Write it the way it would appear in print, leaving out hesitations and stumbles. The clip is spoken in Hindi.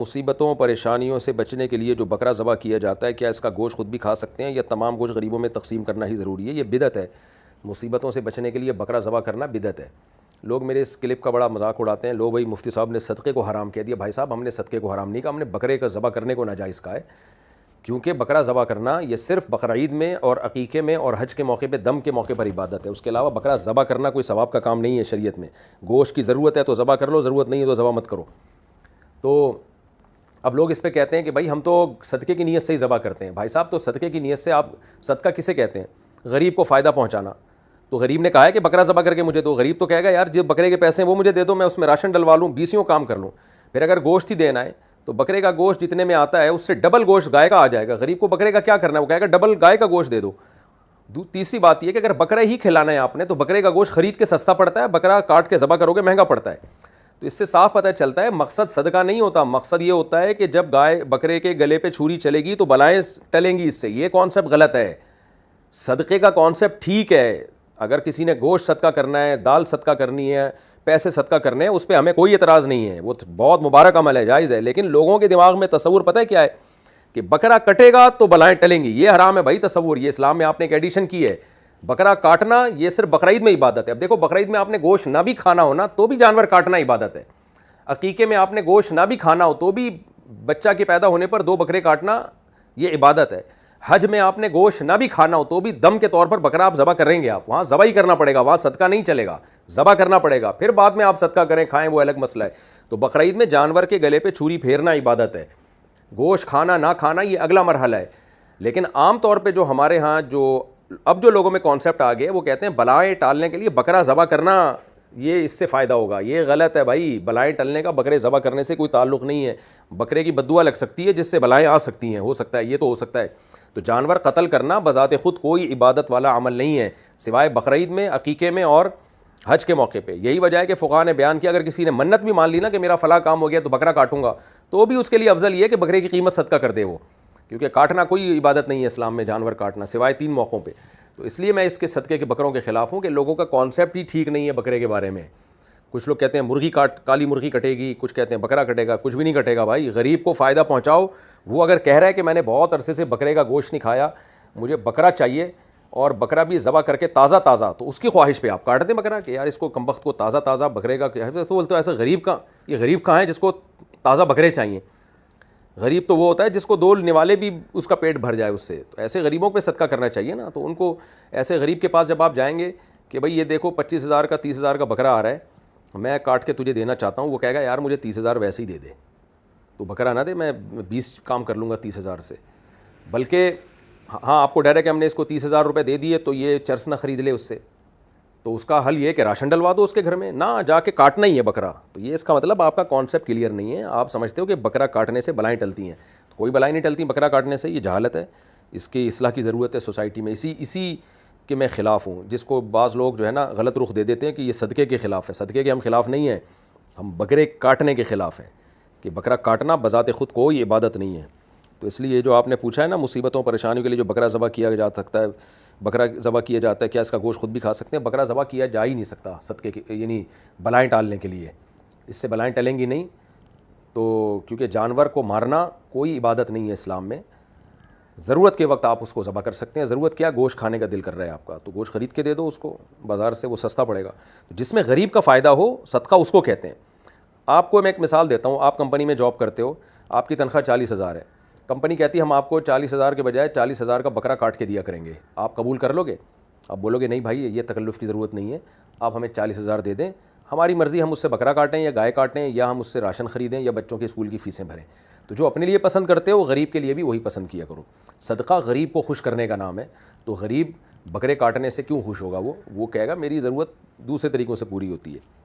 मुसीबतों परेशानियों से बचने के लिए जो बकरा ज़बह किया जाता है, क्या इसका गोश्त खुद भी खा सकते हैं या तमाम गोश्त गरीबों में तकसीम करना ही ज़रूरी है? ये बिदअत है। मुसीबतों से बचने के लिए बकरा ज़बह करना बिदअत है। लोग मेरे इस क्लिप का बड़ा मजाक उड़ाते हैं, लो भाई मुफ्ती साहब ने सदक़े को हराम कह दिया। भाई साहब, हमने सदक़े को हराम नहीं कहा, हमने बकरे का ज़बह करने को नाजायज़ कहा है। क्योंकि बकरा ज़बह करना ये सिर्फ बकरा ईद में और अकीक़े में और हज के मौके पे, दम के मौके पर इबादत है। उसके अलावा बकरा ज़बह करना कोई सवाब का काम नहीं है शरीयत में। गोश्त की ज़रूरत है तो ज़बह कर लो, ज़रूरत नहीं है तो ज़बह मत करो। तो अब लोग इस पे कहते हैं कि भाई हम तो सदक़े की नीयत से ही ज़बह करते हैं। भाई साहब, तो सदक़े की नीयत से आप सदका किसे कहते हैं? गरीब को फ़ायदा पहुँचाना। तो गरीब ने कहा है कि बकरा ज़बह करके मुझे दो। गरीब तो कहेगा यार जो बकरे के पैसे हैं वो मुझे दे दो, मैं उसमें राशन डलवा लूँ, 20 काम कर लूँ। फिर अगर गोश्त ही देना है तो बकरे का गोश्त जितने में आता है उससे डबल गोश्त गाय का आ जाएगा। गरीब को बकरे का क्या करना है? वो कहेगा डबल गाय का गोश्त दे दो। तीसरी बात यह कि अगर बकरा ही खिलाना है आपने तो बकरे का गोश्त खरीद के सस्ता पड़ता है, बकरा काट के ज़बह करोगे महंगा पड़ता है। तो इससे साफ पता चलता है मकसद सदका नहीं होता। मकसद ये होता है कि जब गाय बकरे के गले पे छुरी चलेगी तो बलाएं टलेंगी इससे। ये कॉन्सेप्ट गलत है। सदक़े का कॉन्सेप्ट ठीक है। अगर किसी ने गोश्त सदका करना है, दाल सदका करनी है, पैसे सदका करने हैं, उस पर हमें कोई एतराज़ नहीं है, वो बहुत मुबारक अमल है, जायज़ है। लेकिन लोगों के दिमाग में तसव्वुर पता है क्या है कि बकरा कटेगा तो बलाएं टलेंगी। ये हराम है भाई तसव्वुर। ये इस्लाम में आपने एक एडिशन की है। बकरा काटना ये सिर्फ बकरा ईद में इबादत है। अब देखो, बकरा ईद में आपने गोश्त ना भी खाना हो ना तो भी जानवर काटना इबादत है। अकीके में आपने गोश्त ना भी खाना हो तो भी बच्चा के पैदा होने पर 2 बकरे काटना ये इबादत है। हज में आपने गोश्त ना भी खाना हो तो भी दम के तौर पर बकरा आप ज़बह करेंगे। आप वहाँ ज़बह ही करना पड़ेगा, वहाँ सदका नहीं चलेगा, ज़बह करना पड़ेगा। फिर बाद में आप सदका करें खाएं वो अलग मसला है। तो बकरा ईद में जानवर के गले पे छुरी फेरना इबादत है। गोश्त खाना ना खाना ये अगला मरहला है। लेकिन आम तौर पर जो हमारे यहाँ जो लोगों में कॉन्सेप्ट आ गया, वो कहते हैं बलाएँ टालने के लिए बकरा ज़बह करना, ये इससे फ़ायदा होगा। ये गलत है भाई। बलाएँ टलने का बकरे ज़बह करने से कोई ताल्लुक़ नहीं है। बकरे की बद्दुआ लग सकती है जिससे बलाएँ आ सकती हैं, हो सकता है, ये तो हो सकता है। तो जानवर कत्ल करना बज़ाते ख़ुद कोई इबादत वाला अमल नहीं है, सिवाय बकरा ईद में, अकीक़े में और हज के मौके पे। यही वजह है कि फ़ुक़हा ने बयान किया, अगर किसी ने मन्नत भी मान ली ना कि मेरा फ़लाँ काम हो गया तो बकरा काटूंगा, तो भी उसके लिए अफजल ये है कि बकरे की कीमत सदका कर दे वो। क्योंकि काटना कोई इबादत नहीं है इस्लाम में, जानवर काटना, सिवाय 3 मौक़ों पर। तो इसलिए मैं इसके सदक़े के बकरों के ख़िलाफ़ हूँ कि लोगों का कॉन्सेप्ट ही ठीक नहीं है बकरे के बारे में। कुछ लोग कहते हैं काली मुर्गी कटेगी, कुछ कहते हैं बकरा कटेगा। कुछ भी नहीं कटेगा भाई। गरीब को फ़ायदा पहुँचाओ। वो अगर कह रहा है कि मैंने बहुत अरसे से बकरे का गोश्त नहीं खाया, मुझे बकरा चाहिए और बकरा भी ज़बह करके ताज़ा, तो उसकी ख्वाहिश पे आप काट दें बकरा कि यार इसको कमबख्त को ताज़ा बकरे का। तो बोलते हो ऐसे गरीब का, ये गरीब कहाँ है जिसको ताज़ा बकरे चाहिए? गरीब तो वो होता है जिसको 2 निवाले भी उसका पेट भर जाए उससे। तो ऐसे गरीबों पे सदका करना चाहिए ना। तो उनको, ऐसे गरीब के पास जब आप जाएंगे कि भाई ये देखो 25,000 का 30,000 का बकरा आ रहा है, मैं काट के तुझे देना चाहता हूँ, वो कहेगा यार मुझे 30,000 वैसे ही दे दे, तो बकरा ना दे, मैं 20 काम कर लूँगा 30,000 से। बल्कि हाँ, आपको डर है कि हमने इसको 30,000 रुपये दे दिए तो ये चर्स ना ख़रीद ले उससे, तो उसका हल ये कि राशन डलवा दो उसके घर में, ना जाके काटना ही है बकरा। तो ये इसका मतलब आपका कॉन्सेप्ट क्लियर नहीं है। आप समझते हो कि बकरा काटने से बलाएँ टलती हैं, तो कोई बलाएँ नहीं टलती बकरा काटने से। ये जहालत है। इसकी इस्लाह की ज़रूरत है सोसाइटी में। इसी के मैं ख़िलाफ़ हूँ, जिसको बाज़ लोग जो है ना गलत रुख दे देते हैं कि ये सदक़े के ख़िलाफ़ है। सदक़े के हम ख़िलाफ़ नहीं हैं, हम बकरे काटने के ख़िलाफ़ हैं कि बकरा काटना बज़ाते ख़ुद कोई इबादत नहीं है। तो इसलिए ये जो आपने पूछा है ना, मुसीबतों परेशानियों के लिए जो बकरा ज़बह किया जा सकता है, बकरा ज़बह किया जाता है, क्या इसका गोश्त खुद भी खा सकते हैं? बकरा ज़बह किया जा ही नहीं सकता सदक़े के, यानी बलाएँ टालने के लिए। इससे बलाएँ टलेंगी नहीं। तो क्योंकि जानवर को मारना कोई इबादत नहीं है इस्लाम में। ज़रूरत के वक्त आप उसको ज़बह कर सकते हैं। ज़रूरत क्या, गोश्त खाने का दिल कर रहा है आपका, तो गोश्त ख़रीद के दे दो उसको बाज़ार से, वो सस्ता पड़ेगा। तो जिसमें गरीब का फ़ायदा हो, सदका उसको कहते हैं। आपको मैं एक मिसाल देता हूँ। आप कंपनी में जॉब करते हो, आपकी तनख्वाह 40,000 है। कंपनी कहती है हम आपको 40,000 के बजाय 40,000 का बकरा काट के दिया करेंगे, आप कबूल कर लोगे? आप बोलोगे नहीं भाई, ये तकल्लुफ़ की ज़रूरत नहीं है, आप हमें 40,000 दे दें, हमारी मर्ज़ी, हम उससे बकरा काटें या गाय काटें या हम उससे राशन ख़रीदें या बच्चों के स्कूल की फ़ीसें भरें। तो जो अपने लिए पसंद करते हो, गरीब के लिए भी वही पसंद किया करो। सदका गरीब को खुश करने का नाम है। तो गरीब बकरे काटने से क्यों खुश होगा? वो कहेगा मेरी ज़रूरत दूसरे तरीक़ों से पूरी होती है।